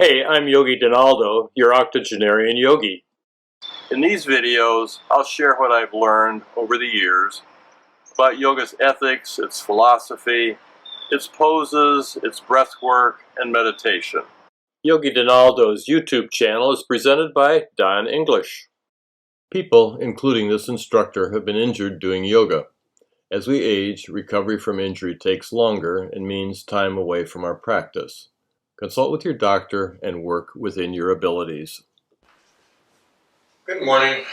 Hey, I'm Yogi Donaldo, your octogenarian yogi. In these videos, I'll share what I've learned over the years about yoga's ethics, its philosophy, its poses, its breath work, and meditation. Yogi Donaldo's YouTube channel is presented by Don English. People, including this instructor, have been injured doing yoga. As we age, recovery from injury takes longer and means time away from our practice. Consult with your doctor and work within your abilities. Good morning.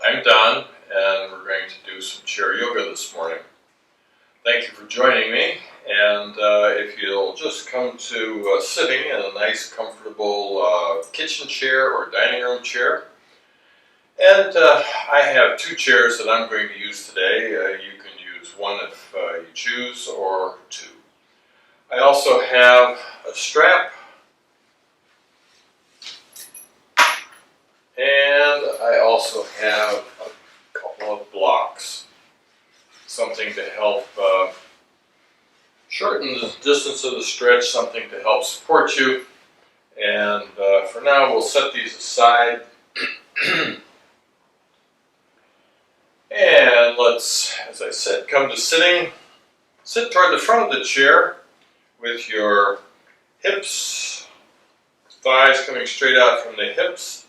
I'm Don, and we're going to do some chair yoga this morning. Thank you for joining me, and if you'll just come to sitting in a nice, comfortable kitchen chair or dining room chair. And I have two chairs that I'm going to use today. You can use one if you choose, or two. I also have a strap, and I also have a couple of blocks, something to help shorten the distance of the stretch, something to help support you. And for now, we'll set these aside. And let's, as I said, come to sitting. Sit toward the front of the chair with your hips, thighs coming straight out from the hips,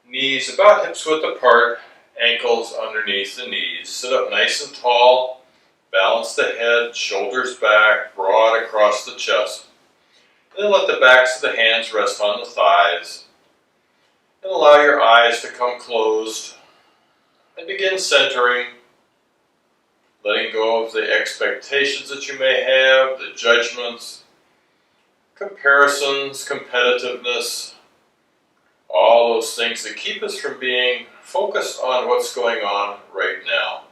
knees about hips width apart, ankles underneath the knees. Sit up nice and tall, balance the head, shoulders back, broad across the chest. And then let the backs of the hands rest on the thighs. And allow your eyes to come closed. And begin centering, letting go of the expectations that you may have, the judgments, comparisons, competitiveness, all those things that keep us from being focused on what's going on right now.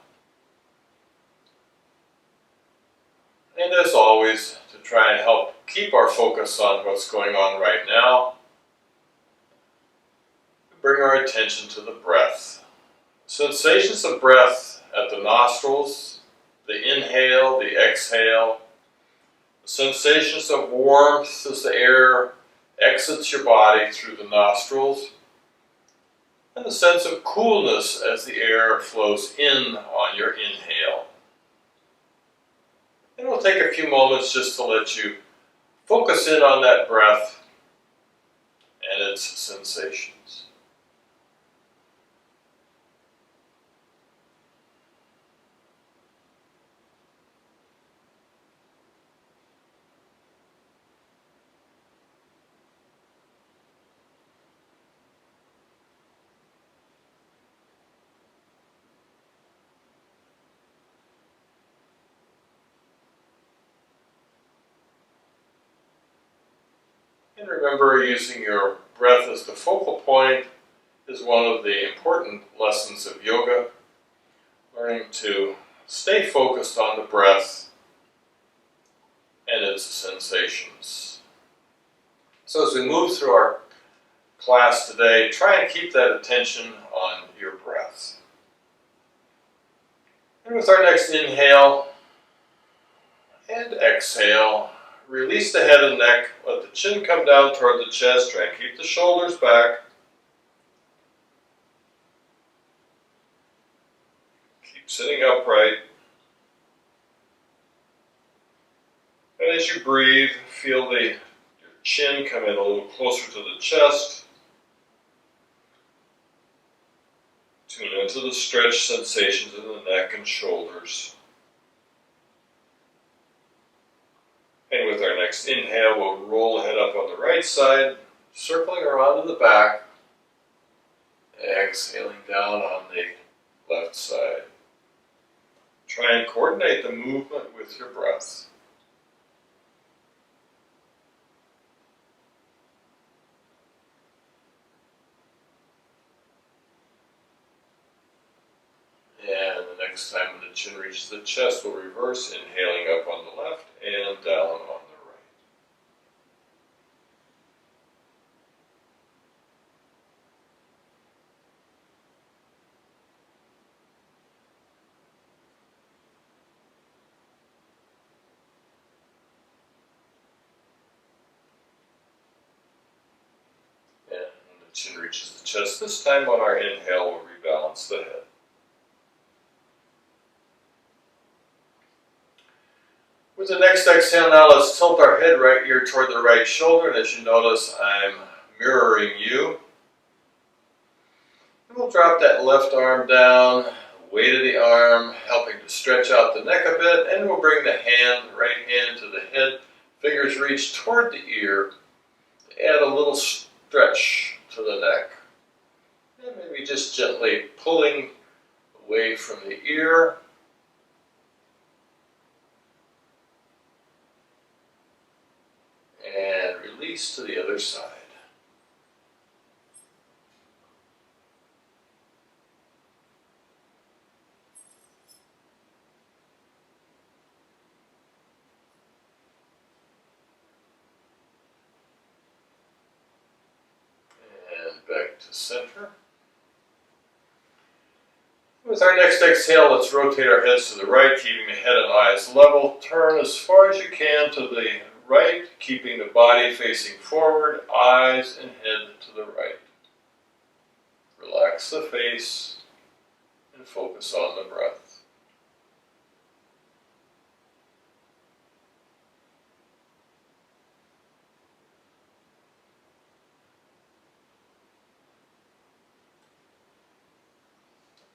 And as always, to try and help keep our focus on what's going on right now, bring our attention to the breath. Sensations of breath at the nostrils, the inhale, the exhale, the sensations of warmth as the air exits your body through the nostrils, and the sense of coolness as the air flows in on your inhale. And we'll take a few moments just to let you focus in on that breath and its sensations. And remember, using your breath as the focal point is one of the important lessons of yoga. Learning to stay focused on the breath and its sensations. So as we move through our class today, try and keep that attention on your breath. And with our next inhale and exhale, release the head and neck, let the chin come down toward the chest, try and keep the shoulders back. Keep sitting upright. And as you breathe, feel your chin come in a little closer to the chest. Tune into the stretch sensations in the neck and shoulders. And with our next inhale, we'll roll the head up on the right side, circling around to the back, exhaling down on the left side. Try and coordinate the movement with your breath. And the next time when the chin reaches the chest, we'll reverse, inhaling up on the left and down on the right. reaches the chest. This time on our inhale, we'll rebalance the head. With the next exhale now, let's tilt our head right ear toward the right shoulder. And as you notice, I'm mirroring you. And we'll drop that left arm down, weight of the arm, helping to stretch out the neck a bit. And we'll bring the right hand to the head. Fingers reach toward the ear. Add a little stretch to the neck. And maybe just gently pulling away from the ear. And release to the other side. And back to center. With our next exhale, let's rotate our heads to the right, keeping the head and eyes level. Turn as far as you can to the right, keeping the body facing forward, eyes and head to the right. Relax the face and focus on the breath.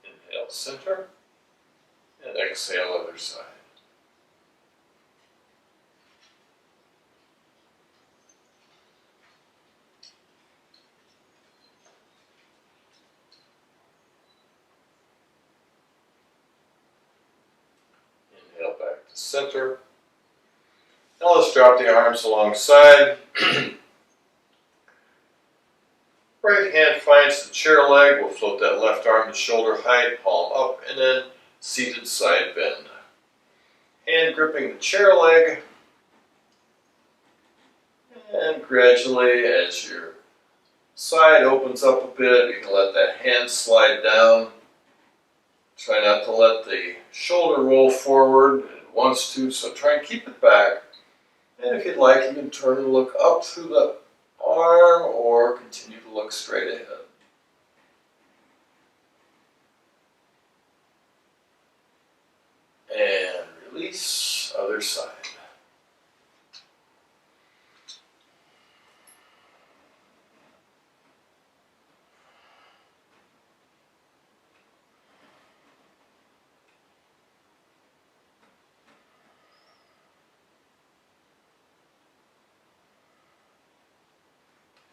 Inhale, center, and exhale, other side. Inhale back to center. Now let's drop the arms alongside. Right hand finds the chair leg. We'll float that left arm to shoulder height, palm up, and then seated side bend. Hand gripping the chair leg. And gradually, as your side opens up a bit, you can let that hand slide down. Try not to let the shoulder roll forward. It wants to, so try and keep it back. And if you'd like, you can turn and look up through the arm or continue to look straight ahead. And release, other side.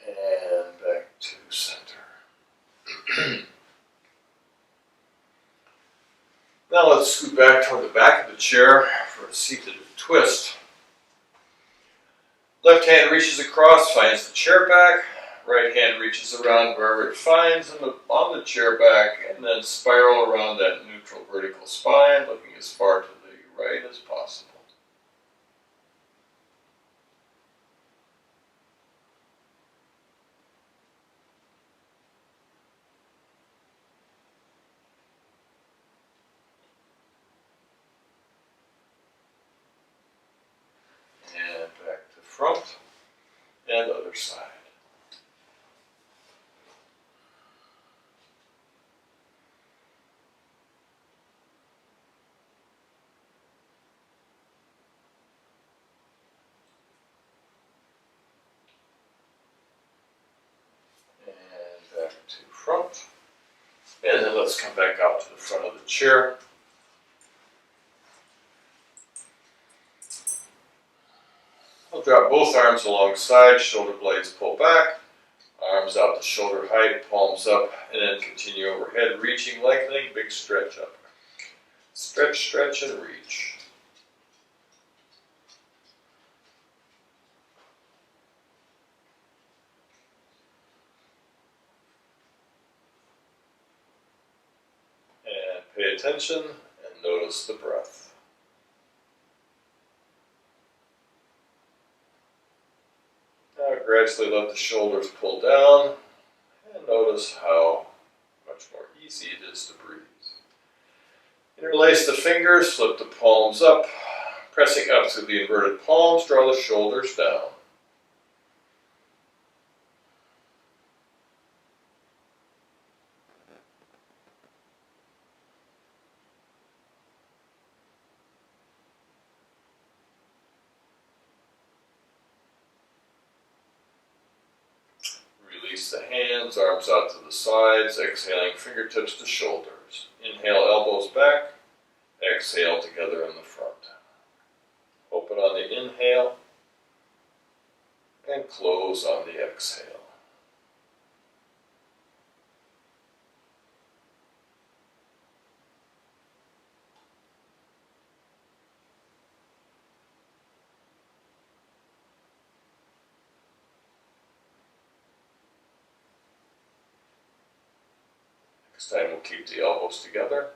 And back to center. Now let's scoot back toward the back of the chair for a seated twist. Left hand reaches across, finds the chair back. Right hand reaches around wherever it finds on the chair back, and then spiral around that neutral vertical spine, looking as far to the right as possible. And back to front and other side. And back to front. And then let's come back out to the front of the chair. We'll drop both arms alongside, shoulder blades pull back, arms out to shoulder height, palms up, and then continue overhead, reaching, lengthening, big stretch up. Stretch, stretch, and reach. And pay attention and notice the breath. Now gradually let the shoulders pull down and notice how much more easy it is to breathe. Interlace the fingers, flip the palms up, pressing up through the inverted palms, draw the shoulders down. Release the hands, arms out to the sides, exhaling fingertips to shoulders. Inhale, elbows back, exhale together in the front. Open on the inhale and close on the exhale. Next time we'll keep the elbows together.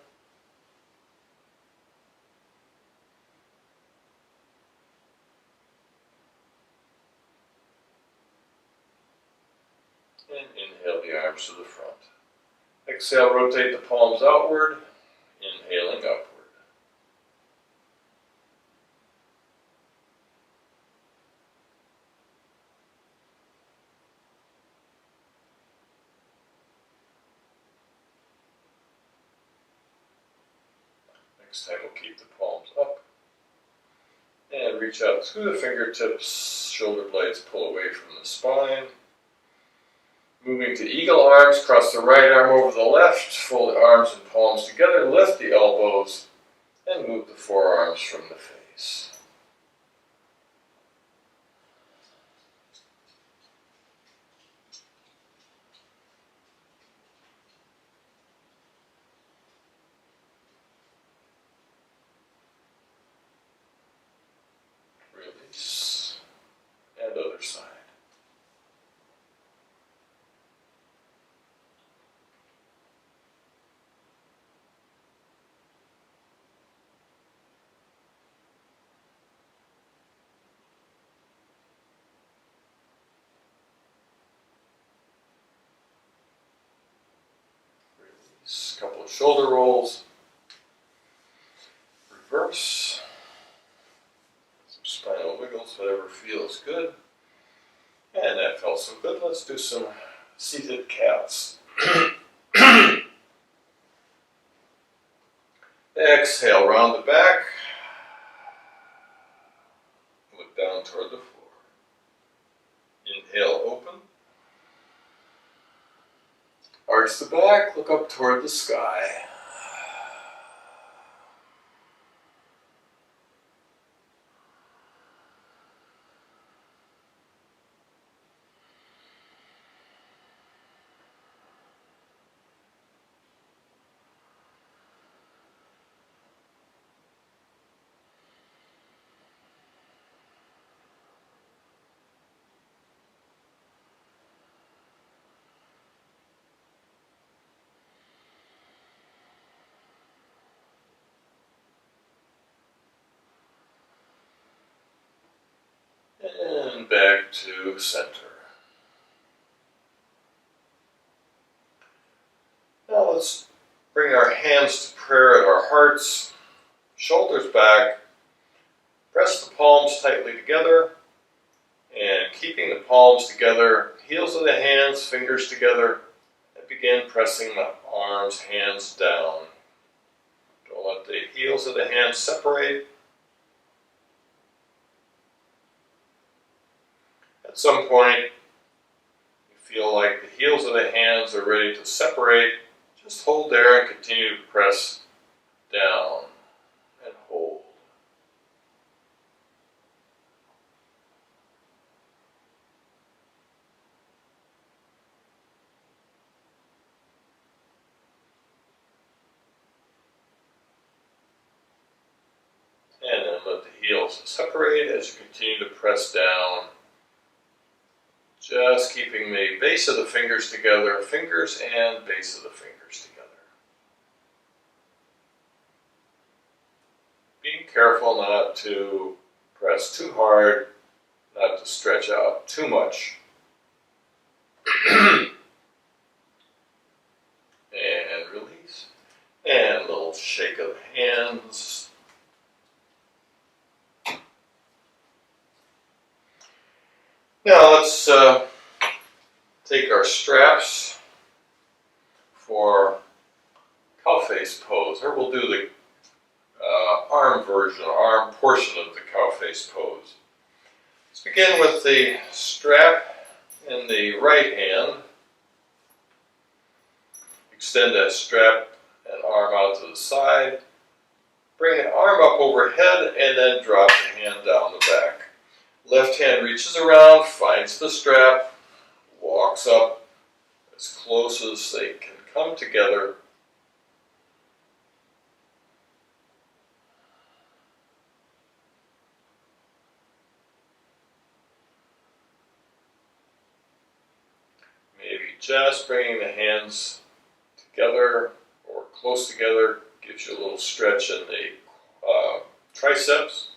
And inhale the arms to the front. Exhale, rotate the palms outward, inhaling upward. Next time we'll keep the palms up and reach out through the fingertips, shoulder blades pull away from the spine. Moving to eagle arms, cross the right arm over the left, fold the arms and palms together, lift the elbows, and move the forearms from the face. Release, and other side. Release, couple of shoulder rolls. Reverse. Spinal wiggles, whatever feels good. And that felt so good. Let's do some seated cats. Exhale, round the back. Look down toward the floor. Inhale, open. Arch the back, look up toward the sky. And back to center. Now let's bring our hands to prayer at our hearts, shoulders back, press the palms tightly together, and keeping the palms together, heels of the hands, fingers together, and begin pressing the arms, hands down. Don't let the heels of the hands separate. At some point, you feel like the heels of the hands are ready to separate. Just hold there and continue to press down and hold. And then let the heels separate as you continue to press down. Just keeping the base of the fingers together, fingers and base of the fingers together. Being careful not to press too hard, not to stretch out too much. And release. And a little shake of the hands. Now let's take our straps for cow face pose, or we'll do the arm version, arm portion of the cow face pose. Let's begin with the strap in the right hand. Extend that strap and arm out to the side. Bring an arm up overhead and then drop the hand down the back. Left hand reaches around, finds the strap, walks up as close as they can come together. Maybe just bringing the hands together or close together gives you a little stretch in the triceps.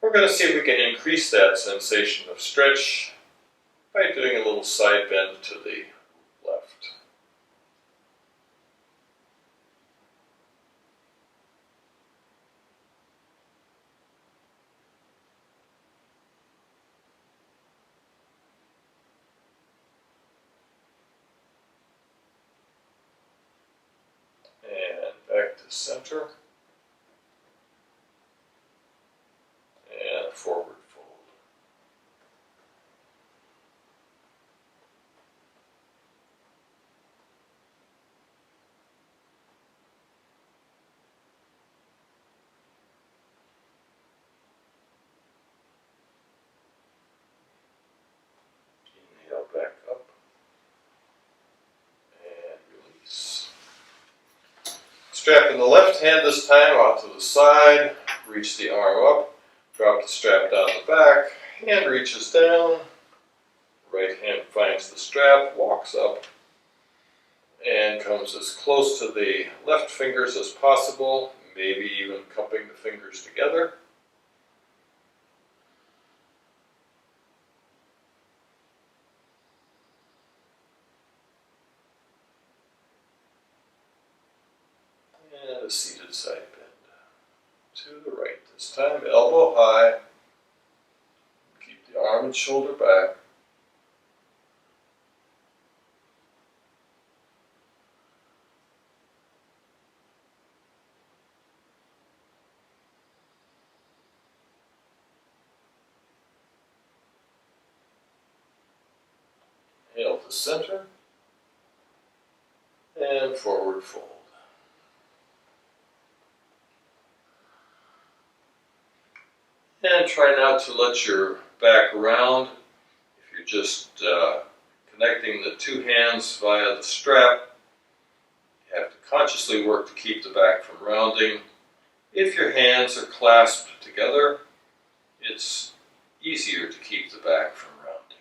We're going to see if we can increase that sensation of stretch by doing a little side bend to the left. And back to center. And forward fold. Inhale back up. And release. Strapping the left hand this time out to the side. Reach the arm up. Drop the strap down the back, hand reaches down, right hand finds the strap, walks up, and comes as close to the left fingers as possible, maybe even cupping the fingers together. And a seated side bend. To the right this time, elbow high. Keep the arm and shoulder back. Inhale to center. And forward fold. And try not to let your back round. If you're just connecting the two hands via the strap, you have to consciously work to keep the back from rounding. If your hands are clasped together, it's easier to keep the back from rounding.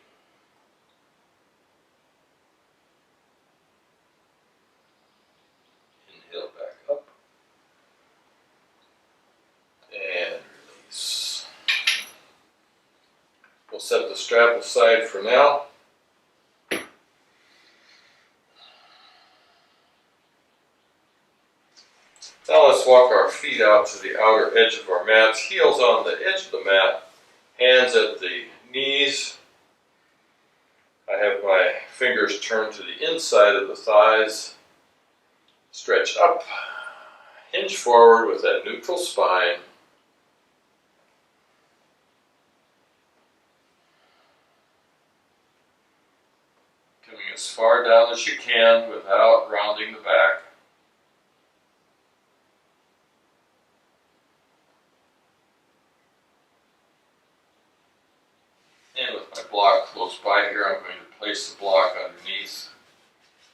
Inhale back up. And release. We'll set the strap aside for now. Now let's walk our feet out to the outer edge of our mats, heels on the edge of the mat, hands at the knees. I have my fingers turned to the inside of the thighs. Stretch up, hinge forward with that neutral spine. Coming as far down as you can without rounding the back. And with my block close by here, I'm going to place the block underneath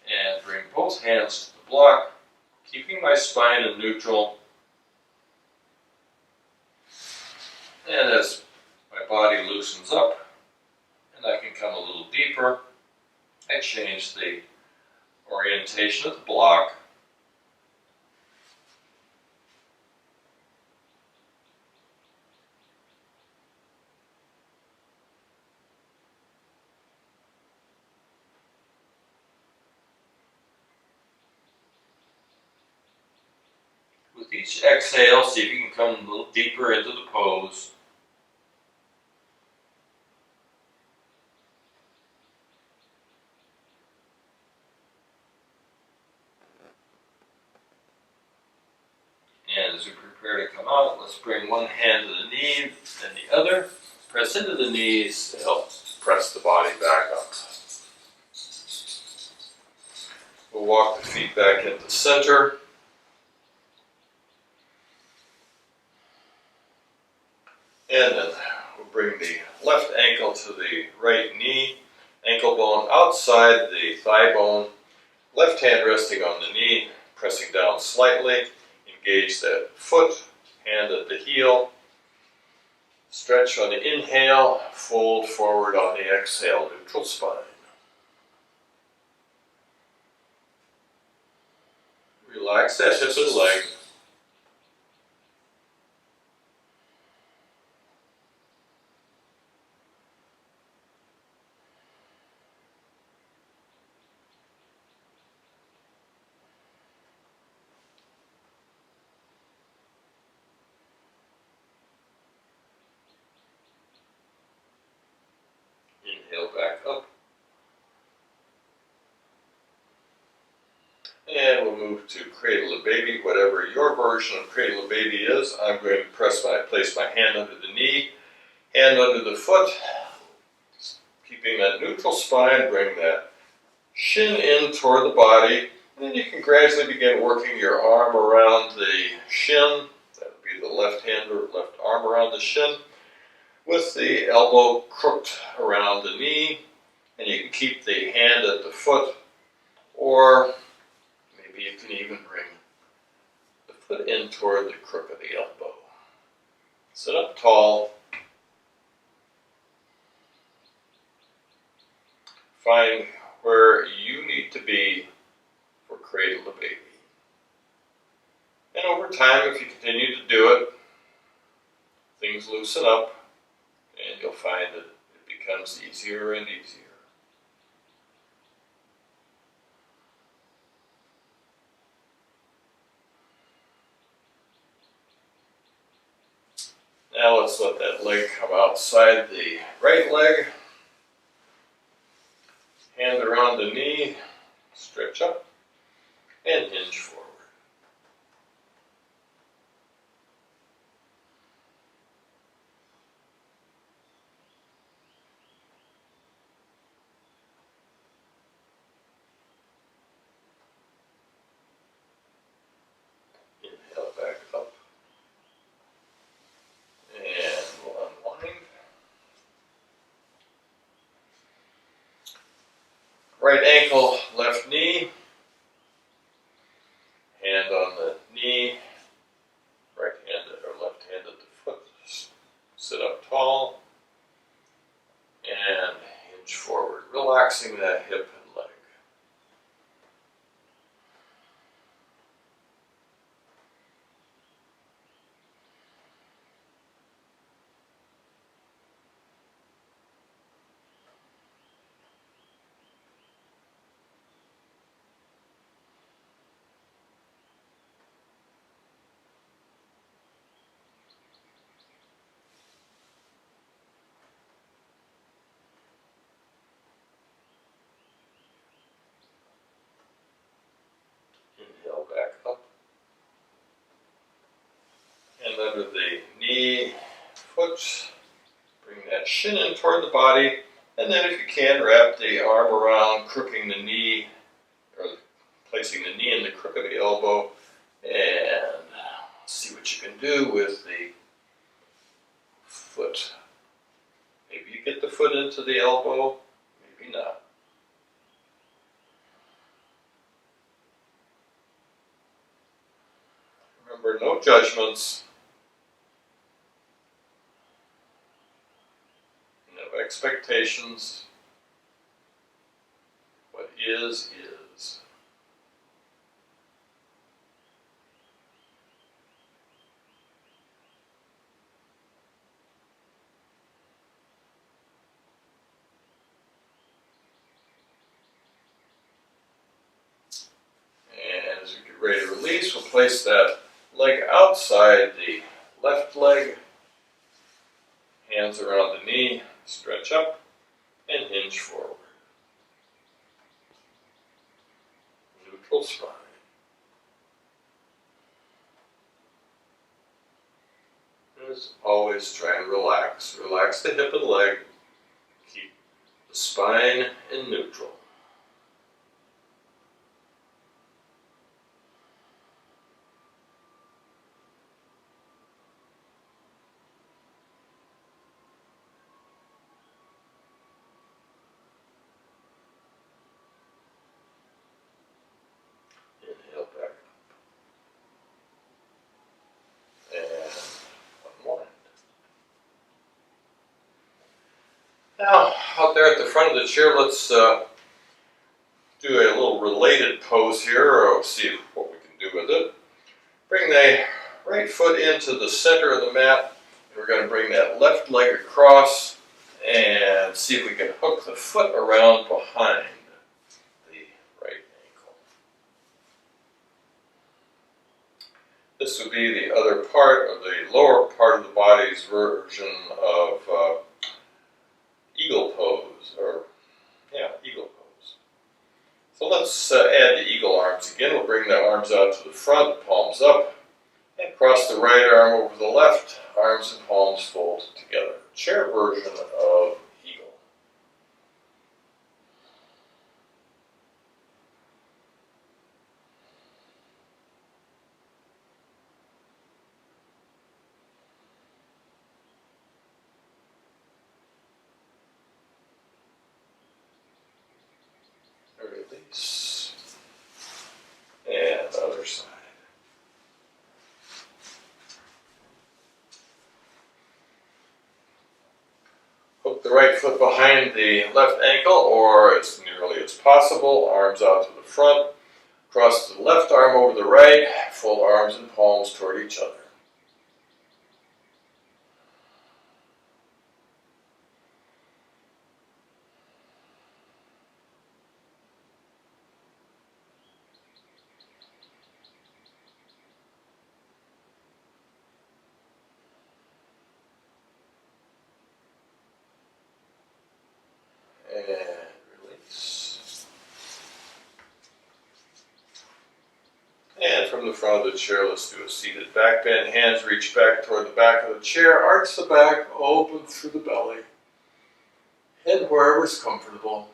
and bring both hands to the block, keeping my spine in neutral. And as my body loosens up and I can come a little deeper, I change the orientation of the block. With each exhale, see if you can come a little deeper into the pose. And as we prepare to come out, let's bring one hand to the knee, then the other. Press into the knees to help press the body back up. We'll walk the feet back into center. And then we'll bring the left ankle to the right knee, ankle bone outside the thigh bone, left hand resting on the knee, pressing down slightly, engage that foot, hand at the heel, stretch on the inhale, fold forward on the exhale, neutral spine. Relax that hip and leg. Inhale back up. And we'll move to cradle a baby, whatever your version of cradle a baby is. I'm going to place my hand under the knee, hand under the foot, keeping that neutral spine, bring that shin in toward the body, and then you can gradually begin working your arm around the shin. That would be the left hand or left arm around the shin, with the elbow crooked around the knee, and you can keep the hand at the foot, or maybe you can even bring the foot in toward the crook of the elbow. Sit up tall. Find where you need to be for cradle to baby. And over time, if you continue to do it, things loosen up, and you'll find that it becomes easier and easier. Now let's let that leg come outside the right leg. Hand around the knee, stretch up, and hinge forward. Inhale back up. And we'll unwind. Right ankle, left knee. Hand on the knee. Right hand or left hand at the foot. Sit up tall. And hinge forward, relaxing that hip and leg. Inhale back up. And under the knee, foot, bring that shin in toward the body. And then if you can, wrap the arm around, crooking the knee, or placing the knee in the crook of the elbow. And see what you can do with the foot. Maybe you get the foot into the elbow, maybe not. Remember, no judgments, no expectations. What is, is. And as we get ready to release, we'll place that leg outside the left leg, hands around the knee, stretch up, and hinge forward. Neutral spine. As always, try and relax. Relax the hip and leg. Keep the spine in neutral. Now, out there at the front of the chair, let's do a little related pose here, or see what we can do with it. Bring the right foot into the center of the mat. We're going to bring that left leg across and see if we can hook the foot around behind the right ankle. This would be the other part of the lower part of the body's version of eagle pose, eagle pose. So let's add the eagle arms again. We'll bring the arms out to the front, palms up, and cross the right arm over the left, arms and palms fold together. Chair version of eagle. Release. And other side. Hook the right foot behind the left ankle, or as nearly as possible, arms out to the front. Cross the left arm over the right, fold arms and palms toward each other. And release. And from the front of the chair, let's do a seated back bend. Hands reach back toward the back of the chair. Arch the back, open through the belly. Head wherever's comfortable.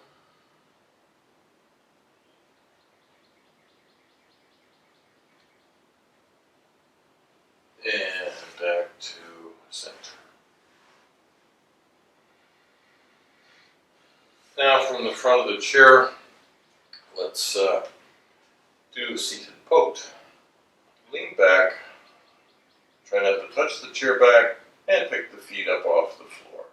And back to center. Now from the front of the chair, let's do a seated pote. Lean back, try not to touch the chair back, and pick the feet up off the floor.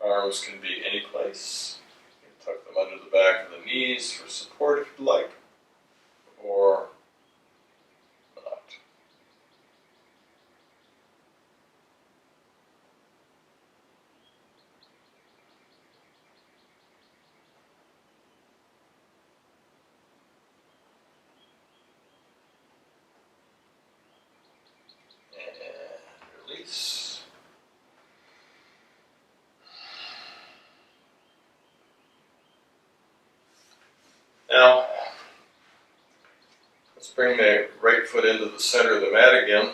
Arms can be any place. You can tuck them under the back of the knees for support if you'd like, or not. And release. Now, let's bring the right foot into the center of the mat again,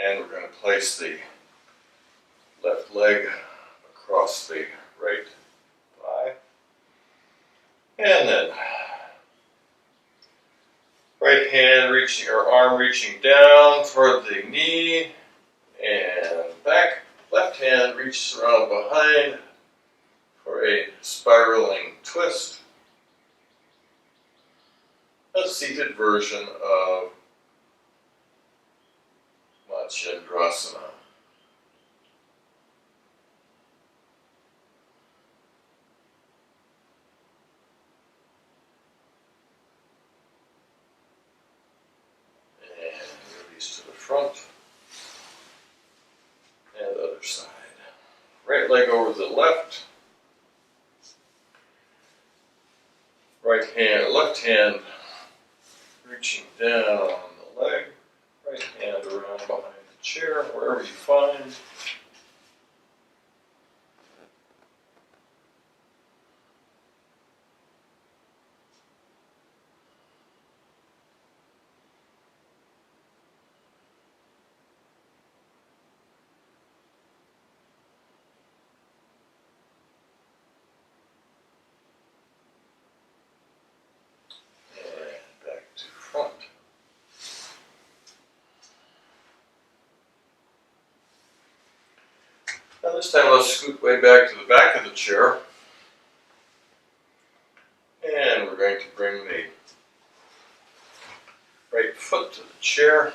and we're going to place the left leg across the right thigh, and then right hand reaching, or arm reaching down toward the knee and back. Left hand reaches around behind for a spiraling twist. A seated version of Matsyendrasana. And release to the front. And the other side. Right leg over the left. Left hand reaching down the leg, right hand around behind the chair, wherever you find. Front. Now this time let's scoot way back to the back of the chair, and we're going to bring the right foot to the chair.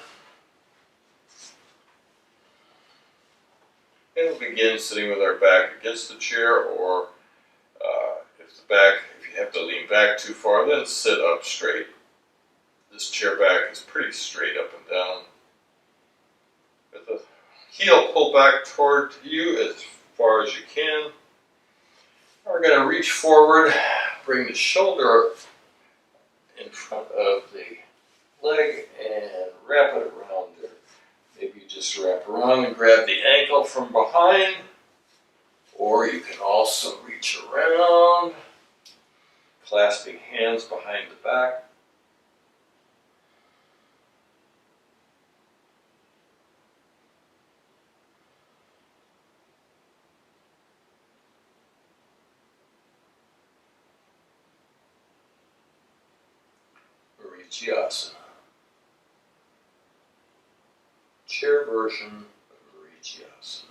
And we'll begin sitting with our back against the chair, or if you have to lean back too far, then sit up straight. This chair back is pretty straight up and down. With the heel pulled back toward you as far as you can. We're going to reach forward, bring the shoulder in front of the leg and wrap it around there. Maybe you just wrap around and grab the ankle from behind, or you can also reach around, clasping hands behind the back. Virichyasana. Chair version of Virichyasana.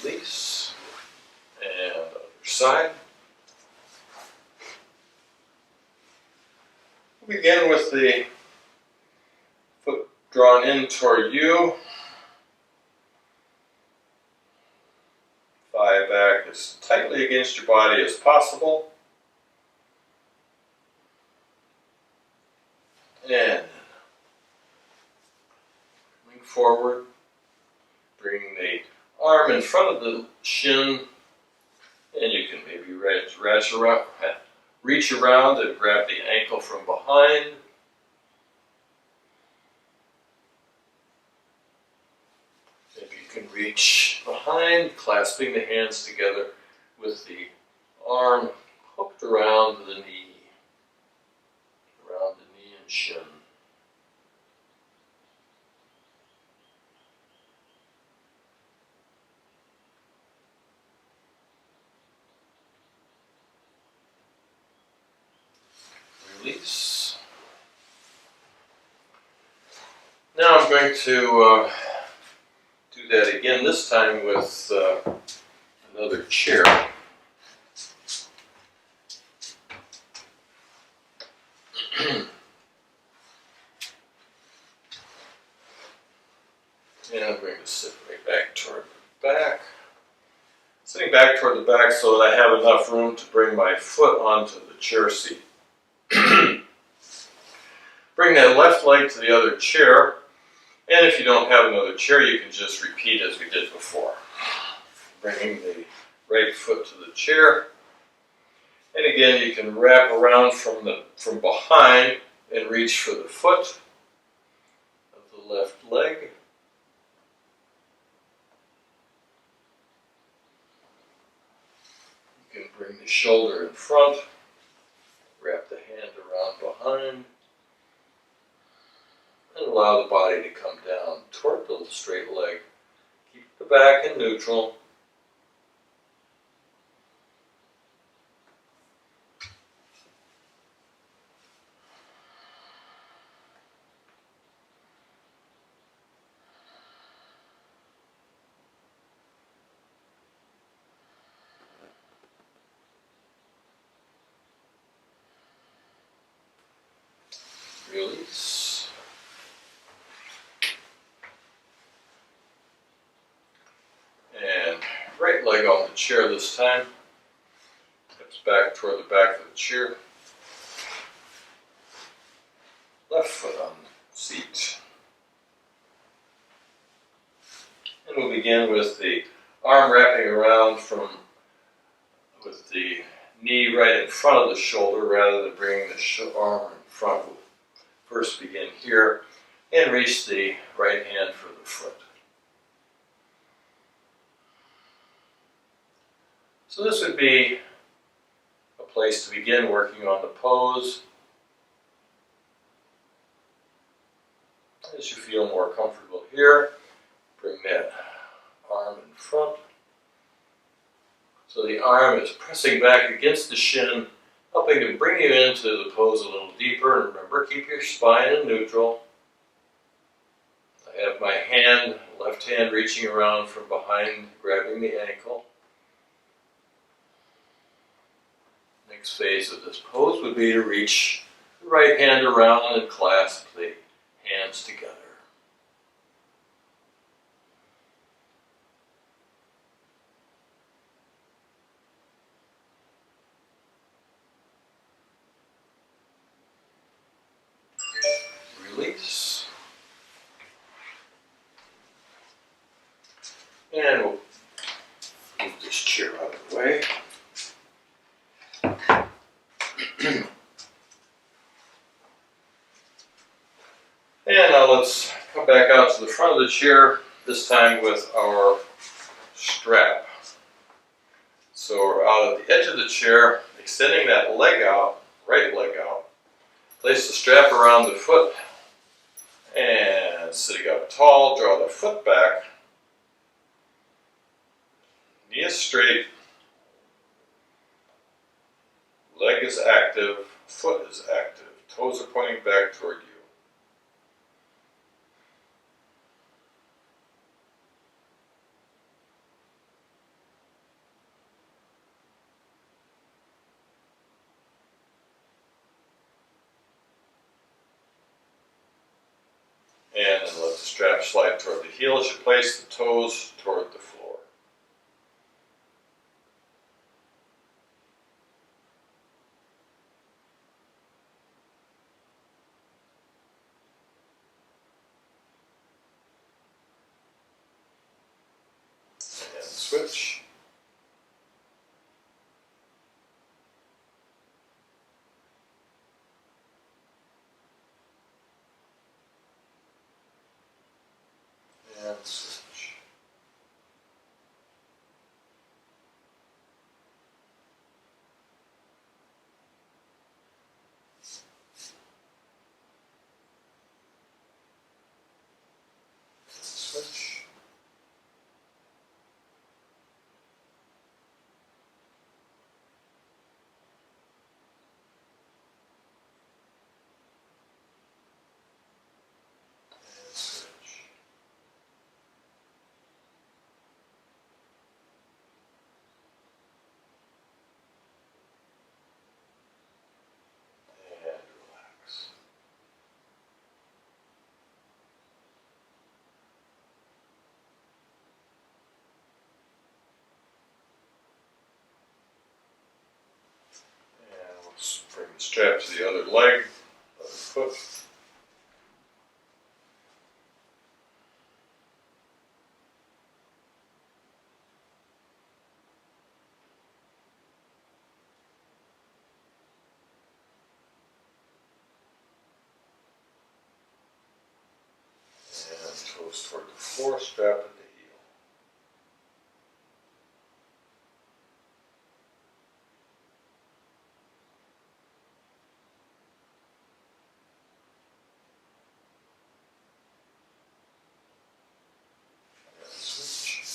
Release. And other side. We'll begin with the foot drawn in toward you. Thigh back as tightly against your body as possible. And coming forward, bringing the arm in front of the shin, and you can maybe reach around and grab the ankle from behind. Maybe you can reach behind, clasping the hands together with the arm hooked around the knee. Around the knee and shin. Release. Now I'm going to do that again, this time with another chair. And I'm going to sit right back toward the back. Sitting back toward the back so that I have enough room to bring my foot onto the chair seat. Bring that left leg to the other chair, and if you don't have another chair, you can just repeat as we did before. Bringing the right foot to the chair, and again you can wrap around from behind and reach for the foot of the left leg. You can bring the shoulder in front, wrap the hand around behind, and allow the body to come down toward the straight leg. Keep the back in neutral. Release. And right leg on the chair this time. Hips back toward the back of the chair. Left foot on the seat. And we'll begin with the arm wrapping around with the knee right in front of the shoulder rather than bringing the arm in front. We'll first begin here and reach the right hand for the foot. So this would be a place to begin working on the pose. As you feel more comfortable here, bring that arm in front. So the arm is pressing back against the shin, helping to bring you into the pose a little deeper. And remember, keep your spine in neutral. I have my hand, left hand reaching around from behind, grabbing the ankle. Next phase of this pose would be to reach Right hand around and clasp the hands together. Release. And we'll move this chair out of the way. And now let's come back out to the front of the chair, this time with our strap. So we're out at the edge of the chair, extending that leg out, right leg out. Place the strap around the foot and sitting up tall, draw the foot back. Knee is straight, leg is active, foot is active, toes are pointing back toward you. And then let the strap slide toward the heel as you place the toes toward the floor. And switch. And switch. Switch. And switch. And relax. And let's bring the strap to the other leg, other foot. And toes toward the floor, strap at the heel. And switch.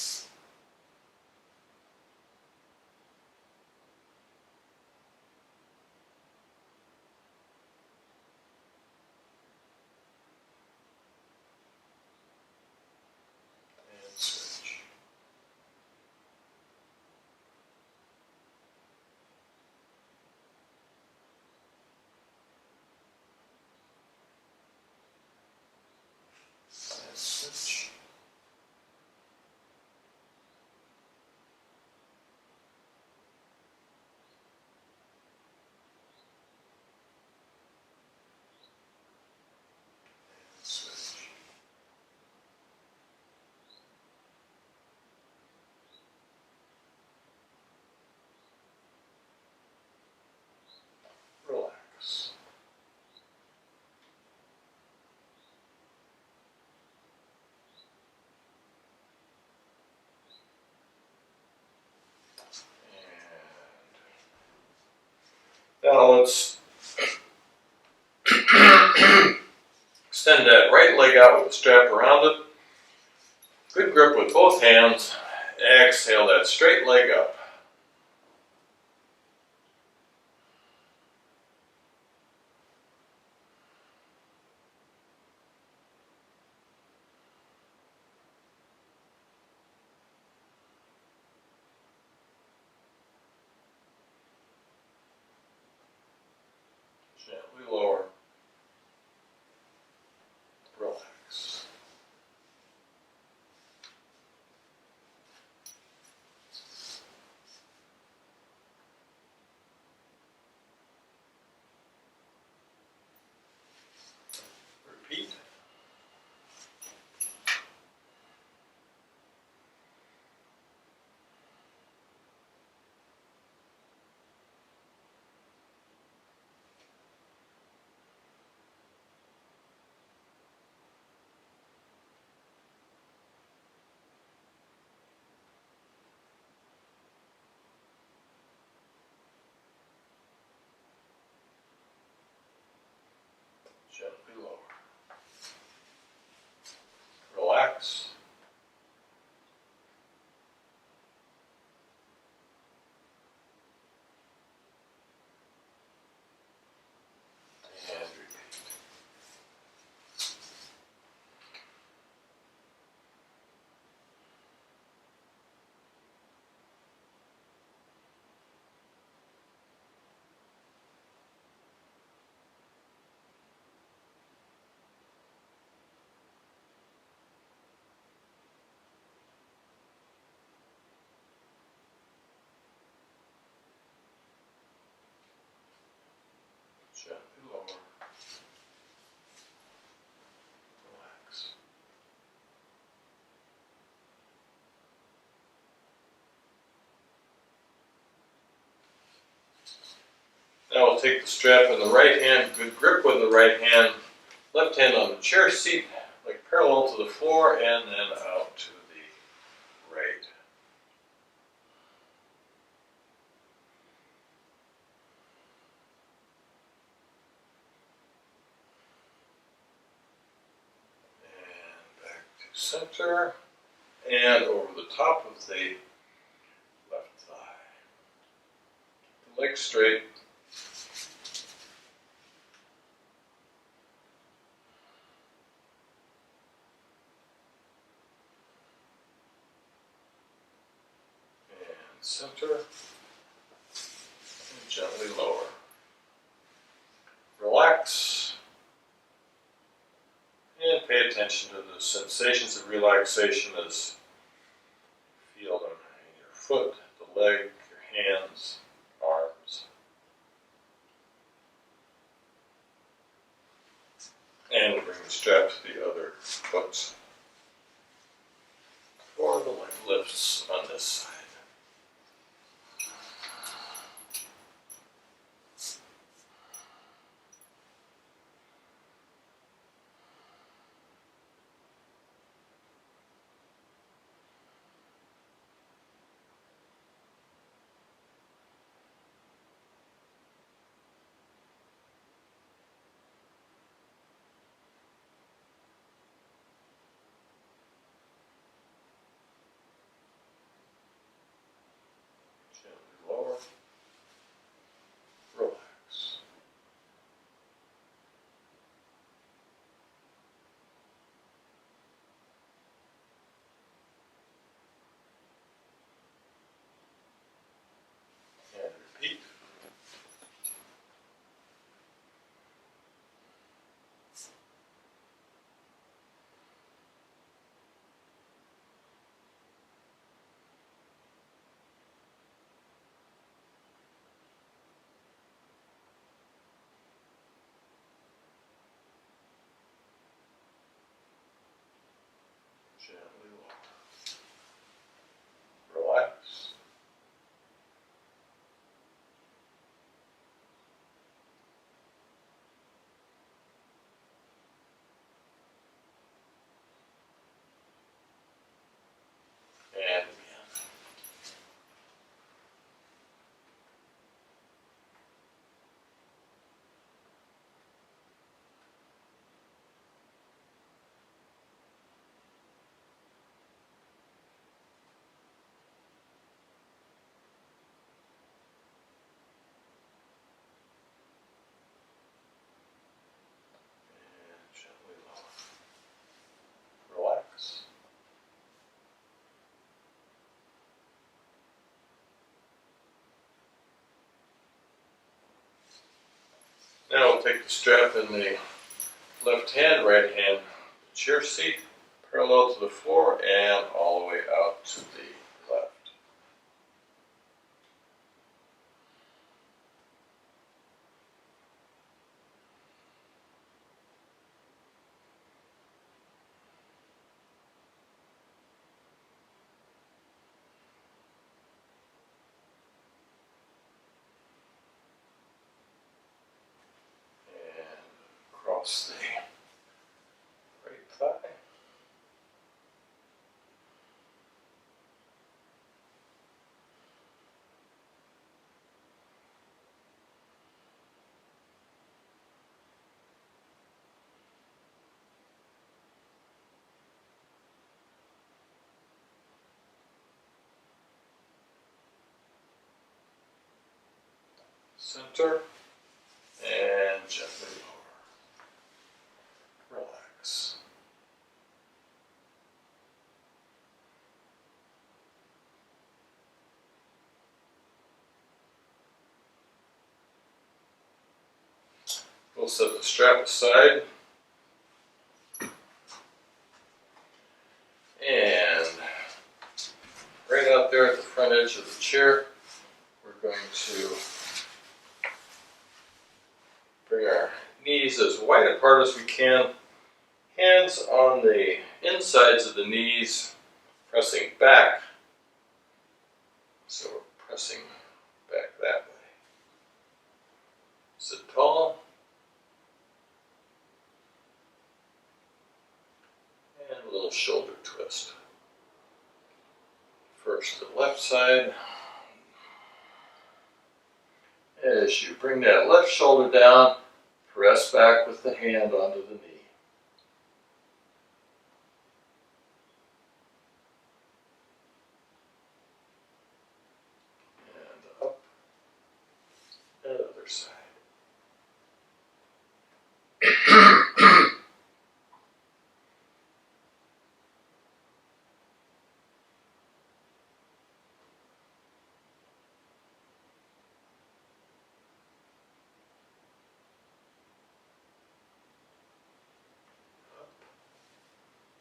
And switch. And switch. And switch. Relax. And now let's extend that right leg out with the strap around it. Good grip with both hands. Exhale that straight leg up. Gently lower. Now we'll take the strap in the right hand, good grip with the right hand, left hand on the chair seat, like parallel to the floor, and then out to the right. And back to center, and over the top of the left thigh. The leg straight. Center, and gently lower. Relax, and pay attention to the sensations of relaxation as you feel them in your foot, the leg, your hands, arms. And we'll bring the strap to the other foot, or the leg lifts on this side. Lower, relax. And repeat. Gently lower. Relax. And again. Gently lower. Relax. Now we'll take the strap in the left hand, right hand, chair seat, parallel to the floor, and all the way out to the left. Across the right thigh. Center, and gently lower. Relax. We'll set the strap aside. And right out there at the front edge of the chair, we're going to bring our knees as wide apart as we can. Hands on the insides of the knees, pressing back. So we're pressing back that way. Sit tall. And a little shoulder twist. First the left side. As you bring that left shoulder down, press back with the hand onto the knee. And up, and other side.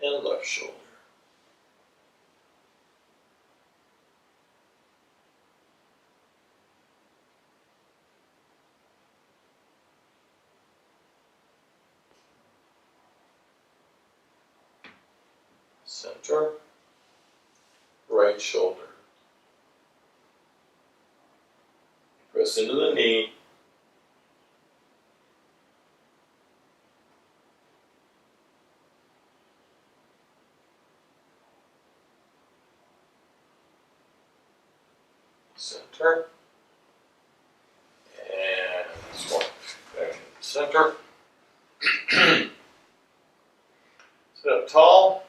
And left shoulder. Center, right shoulder. Press into the knee. Center. And this one. Back in the center. Sit up tall.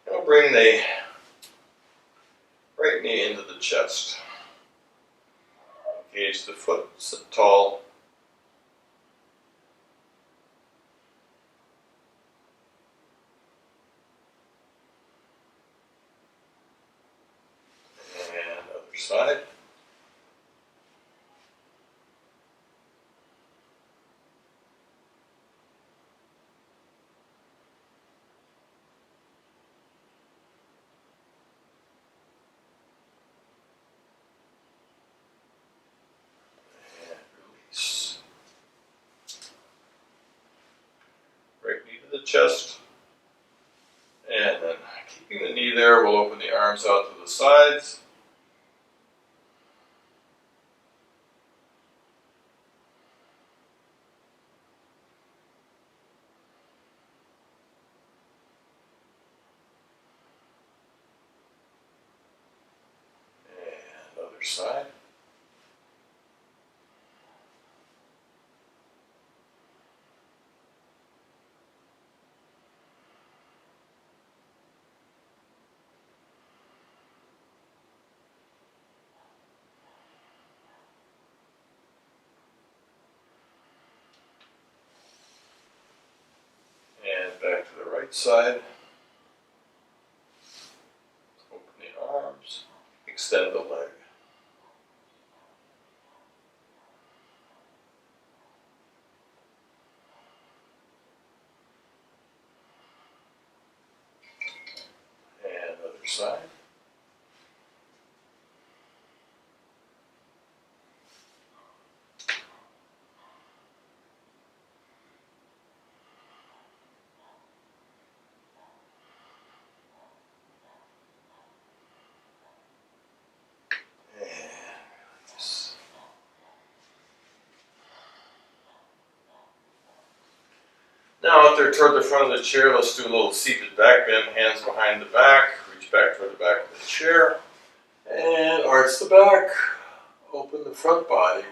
And we'll bring the right knee into the chest. Engage the foot. Sit tall. And other side. Right knee to the chest, and then keeping the knee there, we'll open the arms out to the sides. And other side. And back to the right side. Open the arms, extend the leg. And other side. Now out there toward the front of the chair, let's do a little seated back bend, hands behind the back, reach back toward the back of the chair, and arch the back, open the front body.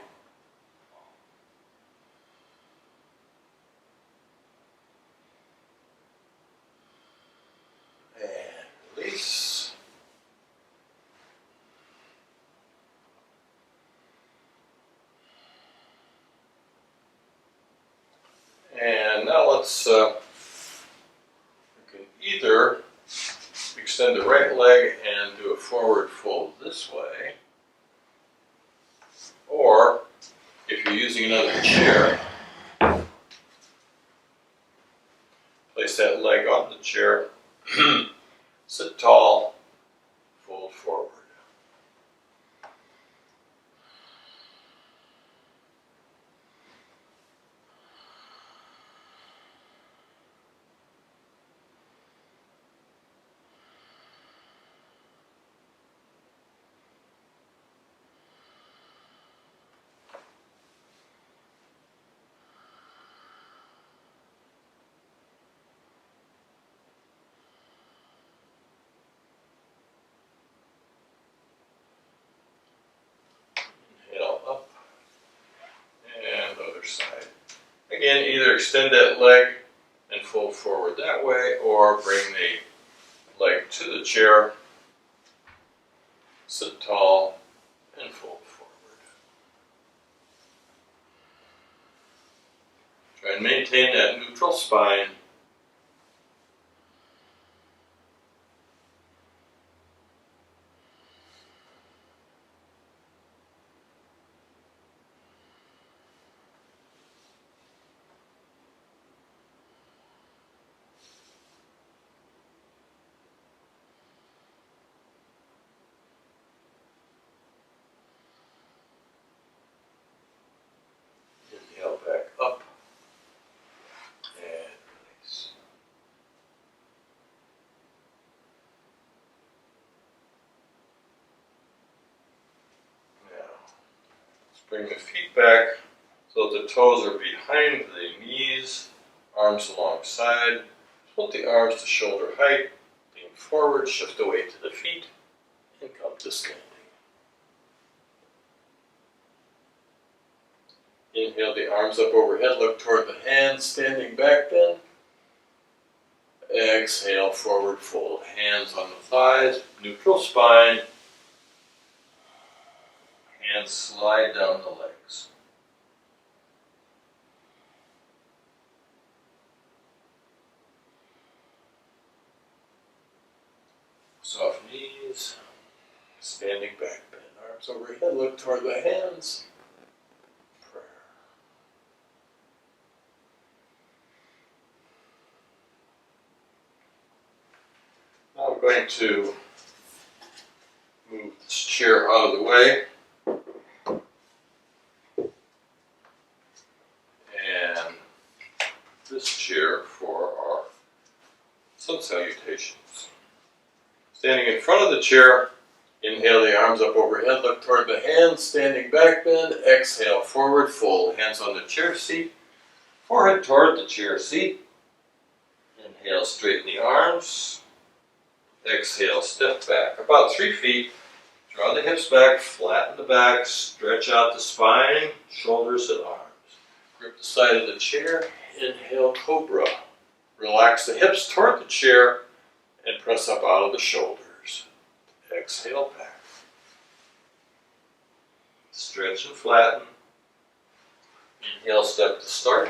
And release. And now let's, you can either extend the right leg and do a forward fold this way, or if you're using another chair, place that leg on the chair, sit tall, fold forward. Again, either extend that leg and fold forward that way, or bring the leg to the chair, sit tall, and fold forward. Try and maintain that neutral spine. Inhale back up and release. Now, let's bring the feet back so the toes are behind the knees, arms alongside. Put the arms to shoulder height, lean forward, shift away to the feet, and come to standing. Inhale the arms up overhead, look toward the hands, standing back bend. Exhale, forward fold, hands on the thighs, neutral spine. Hands slide down the legs. Soft knees, standing back bend. Arms overhead, look toward the hands. Prayer. Now I'm going to move this chair out of the way. And this chair for our sun salutations. Standing in front of the chair, inhale the arms up overhead, look toward the hands, standing back bend. Exhale, forward fold, hands on the chair seat, forehead toward the chair seat. Inhale, straighten the arms. Exhale, step back about 3 feet. Draw the hips back, flatten the back, stretch out the spine, shoulders and arms. Grip the side of the chair, inhale, cobra. Relax the hips toward the chair and press up out of the shoulders. Exhale, back. Stretch and flatten. Inhale, step to start.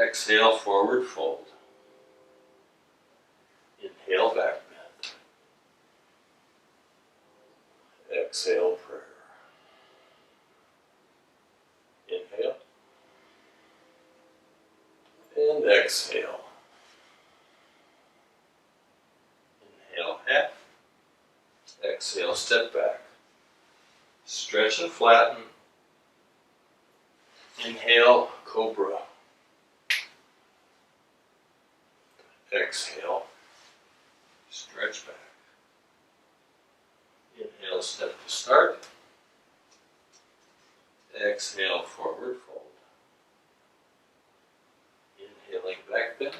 Exhale, forward fold. Inhale, back bend. Exhale, prayer. Inhale. And exhale. Inhale, half. Exhale, step back. Stretch and flatten. Inhale, cobra. Exhale, stretch back. Inhale, step to start. Exhale, forward fold. Inhaling, back bend.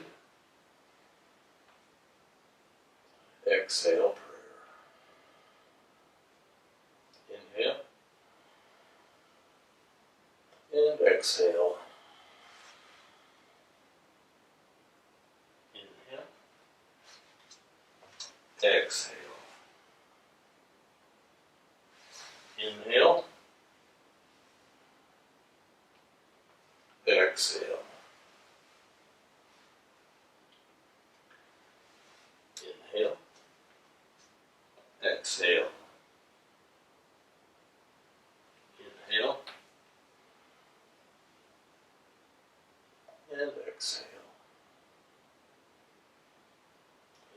Exhale, prayer. Inhale. And exhale. Inhale. Exhale. Inhale. Exhale. Inhale. Exhale. Inhale. And exhale.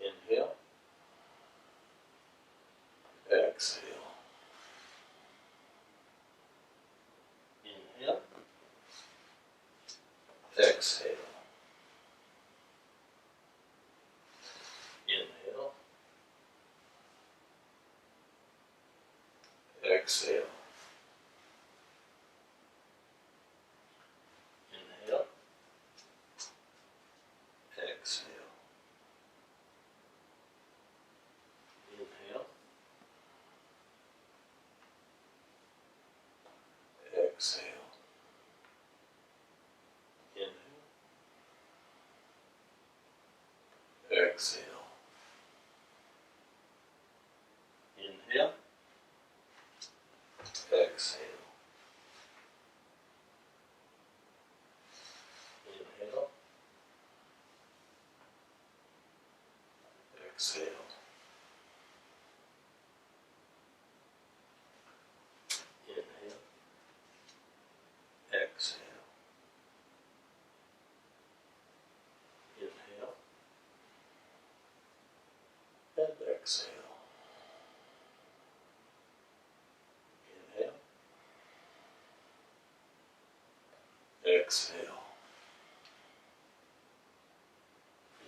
Inhale. Exhale. Inhale. Exhale. Inhale. Exhale. Inhale. Exhale. Inhale. Exhale. exhale. Inhale, exhale. Inhale, exhale. Inhale, exhale. Inhale, and exhale. Inhale, exhale.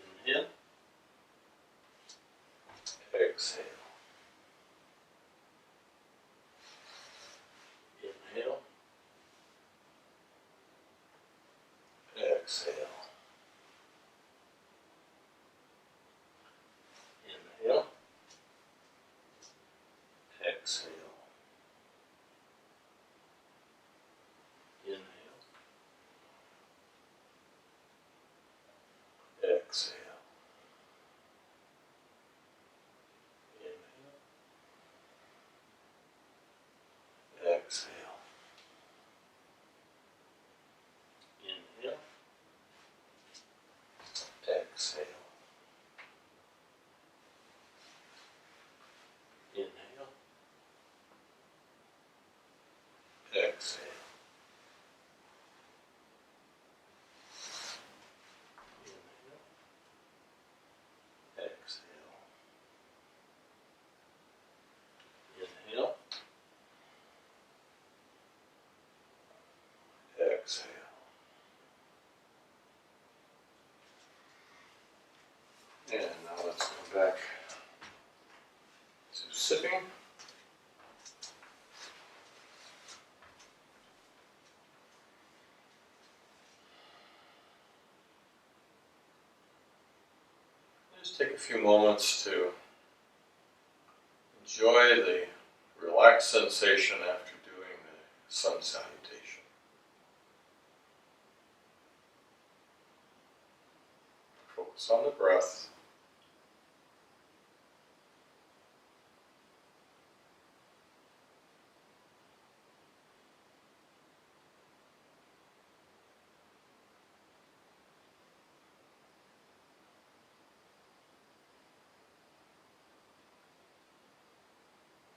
Inhale, exhale. Inhale, exhale. Inhale, exhale. Inhale, exhale. Inhale, exhale. Inhale, exhale. Inhale, exhale. Inhale, exhale. Inhale, exhale. And now let's go back to sipping. Just take a few moments to enjoy the relaxed sensation after doing the sun salutation. Focus on the breath.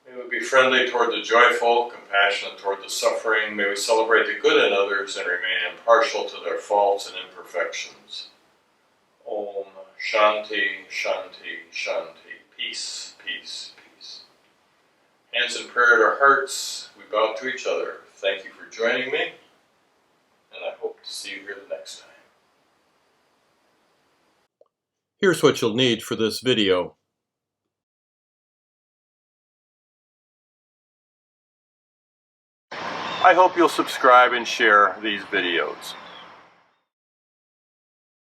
May we be friendly toward the joyful, compassionate toward the suffering. May we celebrate the good in others and remain impartial to their faults and imperfections. Om Shanti, Shanti, Shanti. Peace, peace, peace. Hands in prayer at our hearts, we bow to each other. Thank you for joining me, and I hope to see you here the next time. Here's what you'll need for this video. I hope you'll subscribe and share these videos.